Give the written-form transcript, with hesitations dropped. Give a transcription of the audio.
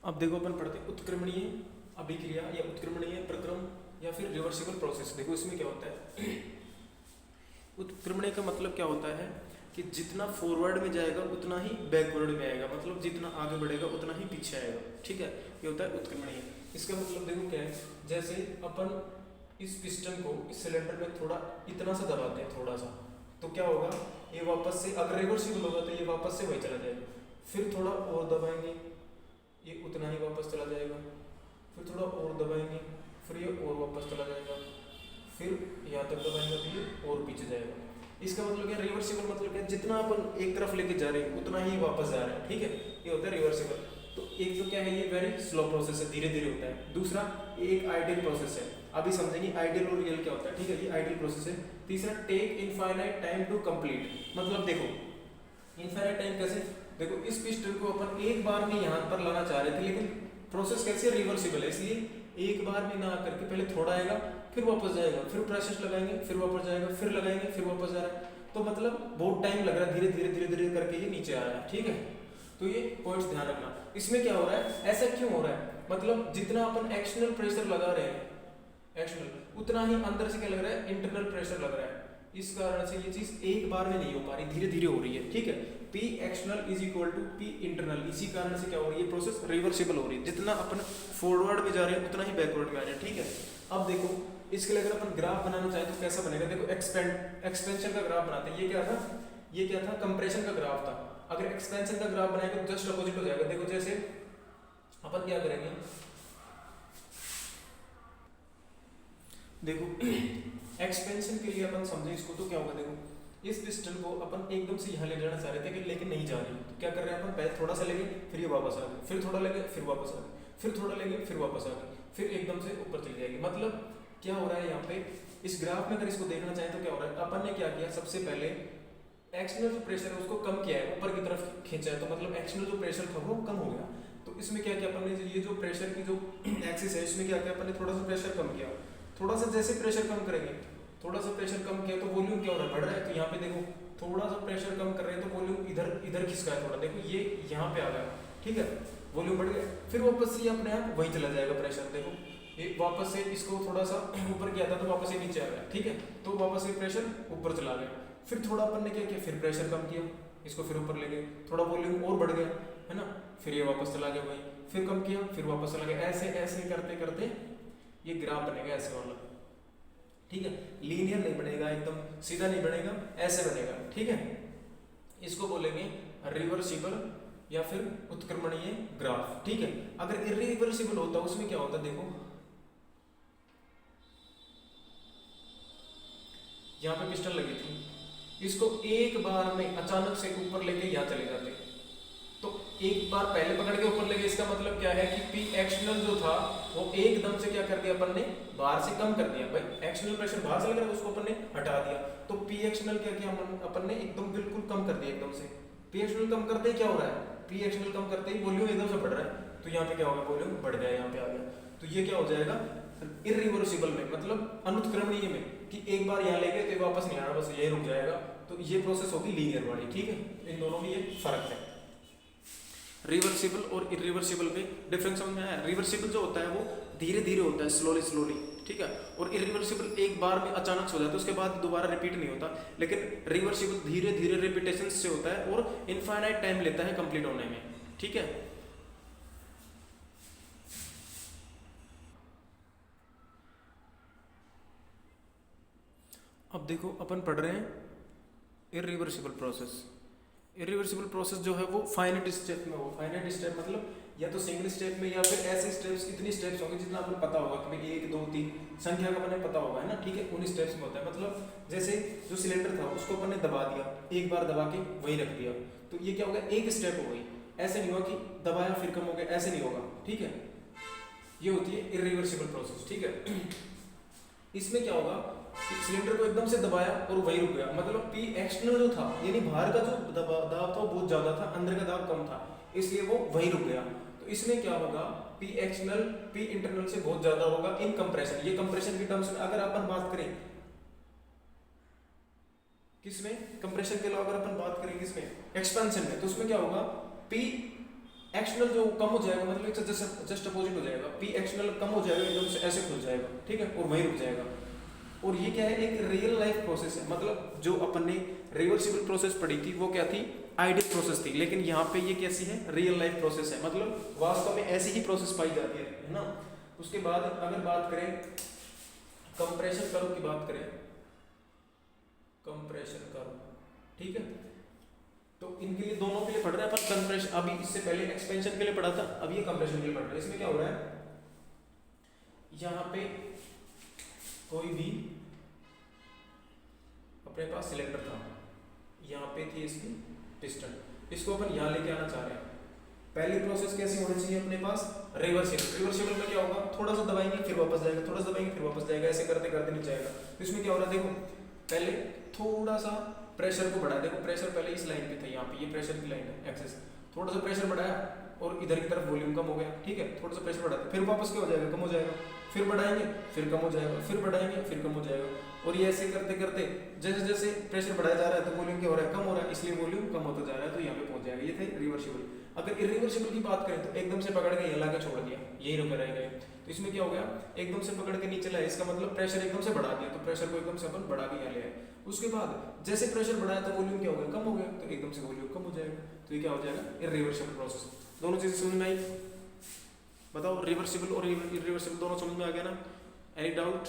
अब देखो अपन पढ़ते हैं उत्क्रमणीय अभिक्रिया या उत्क्रमणीय प्रक्रम या फिर रिवर्सिबल प्रोसेस। देखो इसमें क्या होता है, उत्क्रमणीय का मतलब क्या होता है कि जितना फॉरवर्ड में जाएगा उतना ही बैकवर्ड में आएगा, मतलब जितना आगे बढ़ेगा उतना ही पीछे आएगा। ठीक है, ये होता है उत्क्रमणीय। इसका मतलब देखो क्या है, जैसे अपन इस पिस्टन को इस सिलेंडर में थोड़ा इतना सा दबाते हैं थोड़ा सा, तो क्या होगा, ये वापस से अगर रिवर्सिबल होगा तो ये वापस से वही चला जाएगा। फिर थोड़ा और दबाएंगे, ये उतना ही वापस चला जाएगा। फिर थोड़ा और दबाएंगे, फिर ये और वापस चला जाएगा। फिर यहाँ तक दबाएंगे तो ये और पीछे जाएगा। इसका मतलब क्या, रिवर्सिबल मतलब क्या, जितना अपन एक तरफ लेके जा रहे हैं उतना ही वापस जा रहे हैं। ठीक है, ये होता है रिवर्सिबल। तो एक तो क्या है, ये वेरी स्लो प्रोसेस है, धीरे धीरे होता है। दूसरा एक आइडियल प्रोसेस है, अभी समझेंगे आइडियल और रियल क्या होता है। ठीक है, ये आइडियल प्रोसेस है। तीसरा take infinite time to complete, मतलब देखो इनफाइनाइट टाइम कैसे, देखो इस पिस्टन को अपन एक बार में यहाँ पर लाना चाह रहे थे, लेकिन प्रोसेस कैसे, रिवर्सिबल है, इसलिए एक बार में ना करके पहले थोड़ा आएगा फिर वापस जाएगा, फिर प्रेशर लगाएंगे फिर वापस जाएगा, फिर लगाएंगे फिर वापस जा रहा है। तो मतलब बहुत टाइम लग रहा है, धीरे धीरे धीरे धीरे करके ये नीचे आ रहा है। ठीक है, तो ये पॉइंट्स ध्यान रखना। इसमें क्या हो रहा है, ऐसा क्यों हो रहा है, मतलब जितना अपन एक्सटर्नल प्रेशर लगा रहे हैं एक्सटर्नल, उतना ही अंदर से क्या लग रहा है, इंटरनल प्रेशर लग रहा है। इस कारण से ये चीज एक बार में नहीं हो पा रही, धीरे धीरे हो रही है। ठीक है, P external is equal to P internal, इसी कारण से क्या हो रही है, प्रोसेस रिवर्सिबल हो रही है। जितना अपन फॉरवर्ड में जा रहे हैं उतना ही बैकवर्ड में आ रहे हैं। ठीक है, अब देखो इसके लिए अगर अपन ग्राफ बनाना चाहें तो कैसा बनेगा, देखो एक्सपेंशन का ग्राफ बनाते हैं। ये क्या था, ये क्या था, कंप्रेशन का ग्राफ था। अगर एक्सपेंशन का ग्राफ बनाएंगे तो जस्ट अपोजिट हो जाएगा। देखो जैसे अपन क्या करेंगे, देखो एक्सपेंशन के लिए अपन समझे इसको तो क्या होगा, देखो इस पिस्टन को अपन एकदम से यहाँ ले जाना चाह रहे थे लेकिन नहीं जा रही, तो क्या कर रहे हैं अपन, पहले थोड़ा सा लेंगे फिर ये वापस आ गए, फिर थोड़ा लेंगे फिर वापस आ गए, फिर थोड़ा लेंगे फिर वापस आ गए, फिर एकदम से ऊपर चली जाएगी। मतलब क्या हो रहा है यहाँ पे, इस ग्राफ में अगर इसको देखना चाहें तो क्या हो रहा है, अपन ने क्या किया, सबसे पहले एक्सटर्नल जो प्रेशर है उसको कम किया है, ऊपर की तरफ खींचा है, तो मतलब एक्सटर्नल जो प्रेशर था वो कम हो गया। तो इसमें क्या किया अपन ने, ये जो प्रेशर की जो एक्सिस है इसमें क्या किया अपन ने, थोड़ा सा प्रेशर कम किया। थोड़ा सा जैसे प्रेशर कम करेंगे, थोड़ा सा प्रेशर कम किया तो वॉल्यूम क्या हो रहा है, बढ़ रहा है। तो यहाँ पे देखो थोड़ा सा प्रेशर कम कर रहे हैं तो वॉल्यूम इधर इधर खिसका है थोड़ा, देखो ये यहाँ पे आ गया। ठीक है, वॉल्यूम बढ़ गया, फिर वापस से ये अपने आप वहीं चला जाएगा प्रेशर। देखो ये वापस से इसको थोड़ा सा ऊपर किया था तो वापस ये नीचे आ गया। ठीक है, तो वापस से प्रेशर ऊपर चला गया। फिर थोड़ा अपन ने क्या किया, फिर प्रेशर कम किया, इसको फिर ऊपर ले गए, थोड़ा वॉल्यूम और बढ़ गया, है ना, फिर ये वापस चला गया वहीं, फिर कम किया फिर वापस चला गया। ऐसे ऐसे करते करते ये ग्राफ बनेगा ऐसे वाला। ठीक है, लीनियर नहीं बनेगा, एकदम सीधा नहीं बनेगा, ऐसे बनेगा। ठीक है, इसको बोलेंगे रिवर्सिबल या फिर उत्क्रमणीय ग्राफ। ठीक है, अगर इरिवर्सिबल होता उसमें क्या होता, देखो यहाँ पे पिस्टन लगी थी, इसको एक बार में अचानक से ऊपर लेके यहाँ चले जाते, तो एक बार पहले पकड़ के ऊपर ले गए, इसका मतलब क्या है कि पी एक्सटर्नल जो था वो एकदम से क्या कर दिया अपन ने, बाहर से कम कर दिया। भाई एक्सटर्नल प्रेशर बाहर से लग रहा है उसको अपन ने हटा दिया, तो पी एक्सटर्नल क्या किया अपन ने, एकदम बिल्कुल कम कर दिया एकदम से। पी एक्सटर्नल कम करते ही क्या हो रहा है, पी एक्सटर्नल कम करते ही वॉल्यूम एकदम से बढ़ रहा है, तो यहाँ पे क्या होगा, वॉल्यूम बढ़ गया, यहाँ पे आ गया। तो ये क्या हो जाएगा, इरिवर्सिबल में, मतलब अनुत्क्रमणीय में, कि एक बार यहाँ ले गए तो वापस नहीं आना, बस यही रुक जाएगा। तो ये प्रोसेस होगी लीनियर वाली। ठीक है, इन दोनों में ये फर्क है। रिवर्सिबल और इरिवर्सिबल में डिफरेंस समझ में आया। रिवर्सिबल जो होता है वो धीरे धीरे होता है, स्लोली स्लोली। ठीक है, और इरिवर्सिबल एक बार में अचानक से हो जाता है, उसके बाद दोबारा रिपीट नहीं होता। लेकिन रिवर्सिबल धीरे धीरे रिपीटेशन से होता है और इनफाइनाइट टाइम लेता है कंप्लीट होने में। ठीक है, अब देखो अपन पढ़ रहे हैं इरिवर्सिबल प्रोसेस। इरिवर्सिबल प्रोसेस जो है वो फाइनाइट स्टेप में हो। फाइनाइट स्टेप मतलब या तो सिंगल स्टेप में या फिर ऐसे स्टेप्स, इतनी स्टेप्स होंगे जितना आपको पता होगा कि भाई 1 2 3 संख्या का अपने पता होगा, है ना। ठीक है, उन स्टेप्स में होता है। मतलब जैसे जो सिलेंडर था उसको अपन ने दबा दिया, एक बार दबा के वहीं रख दिया, तो ये क्या होगा, एक स्टेप हो गई। ऐसे नहीं होगा कि दबाया फिर कम हो गया, ऐसे नहीं होगा। ठीक है, ये होती है इरिवर्सिबल प्रोसेस। ठीक है, इसमें क्या होगा, सिलेंडर को एकदम से दबाया और वही रुक गया, मतलब पी एक्सटर्नल जो था, यानी बाहर का जो दाब था वो बहुत ज्यादा था, अंदर का दाब कम था, इसलिए वो वही रुक गया। तो इसमें क्या होगा, पी एक्सटर्नल पी इंटरनल से बहुत ज्यादा होगा इन कंप्रेशन। ये कंप्रेशन की टर्म्स में अगर अपन बात करें किसमें, कंप्रेशन के अलावा अगर अपन बात करें किसमें, एक्सपेंशन में, तो उसमें क्या होगा, पी एक्सटर्नल जो कम हो जाएगा मतलब जस्ट अपोजिट हो जाएगा, पी एक्सटर्नल कम हो जाएगा एकदम से ऐसे खुल जाएगा, ठीक है, और वहीं रुक जाएगा। और ये क्या है, एक रियल लाइफ प्रोसेस है, मतलब जो अपन ने रिवर्सिबल प्रोसेस पढ़ी थी वो क्या थी, आइडियल प्रोसेस थी, लेकिन यहाँ पे ये कैसी है, रियल लाइफ प्रोसेस है, मतलब वास्तव में ऐसी ही प्रोसेस पाई जाती है ना। उसके बाद अगर बात करें कंप्रेशन कर्व की, बात करें कंप्रेशन कर्व, ठीक है, तो इनके लिए दोनों के लिए पढ़ रहा है, पर कंप्रेशन अभी इससे पहले एक्सपेंशन के लिए पढ़ा था, अब ये कंप्रेशन के लिए पढ़ रहा है। इसमें क्या हो रहा है, यहाँ पे कोई भी अपने पास सिलेंडर था, यहाँ पे थी इसकी पिस्टन, इसको अपन यहाँ लेके आना चाह रहे हैं। पहली प्रोसेस कैसी होनी चाहिए अपने पास, रिवर्सिबल। रिवर्सिबल में क्या होगा, थोड़ा सा दबाएंगे फिर वापस जाएगा, थोड़ा सा दबाएंगे फिर वापस जाएगा, ऐसे करते करते नहीं जाएगा। तो इसमें क्या हो रहा है, देखो पहले थोड़ा सा प्रेशर को बढ़ाया, देखो प्रेशर पहले इस लाइन पे था, यहाँ पे ये प्रेशर की लाइन है एक्सेस, थोड़ा सा प्रेशर बढ़ाया और इधर की तरफ वॉल्यूम कम हो गया, ठीक है, थोड़ा सा प्रेशर बढ़ाते फिर वापस क्या हो जाएगा, कम हो जाएगा, फिर बढ़ाएंगे फिर कम हो जाएगा, फिर बढ़ाएंगे फिर कम हो जाएगा, और ये ऐसे करते करते जैसे जैसे प्रेशर बढ़ाया जा रहा है तो वॉल्यूम क्या हो रहा है, कम हो रहा है, इसलिए वॉल्यूम कम होता जा रहा है, तो यहाँ पे पहुंच जाएगा। ये थे रिवर्सिबल। अगर इरिवर्सिबल की बात करें तो एकदम से पकड़ के यहाँ लाके छोड़ दिया, यही रुके रह गए, तो इसमें क्या हो गया, एकदम से पकड़ के नीचे लाया, इसका मतलब प्रेशर एकदम से बढ़ा दिया, तो प्रेशर को एकदम से अपन बढ़ा के यहाँ ले आए। उसके बाद जैसे प्रेशर बढ़ाया तो वॉल्यूम क्या हो गया, कम हो गया, तो एकदम से वॉल्यूम कम हो जाएगा, तो ये क्या हो जाएगा, इरिवर्सिबल प्रोसेस। दोनों चीजें समझ में आई, बताओ, रिवर्सिबल और इरिवर्सिबल दोनों समझ में आ गया ना, एनी डाउट?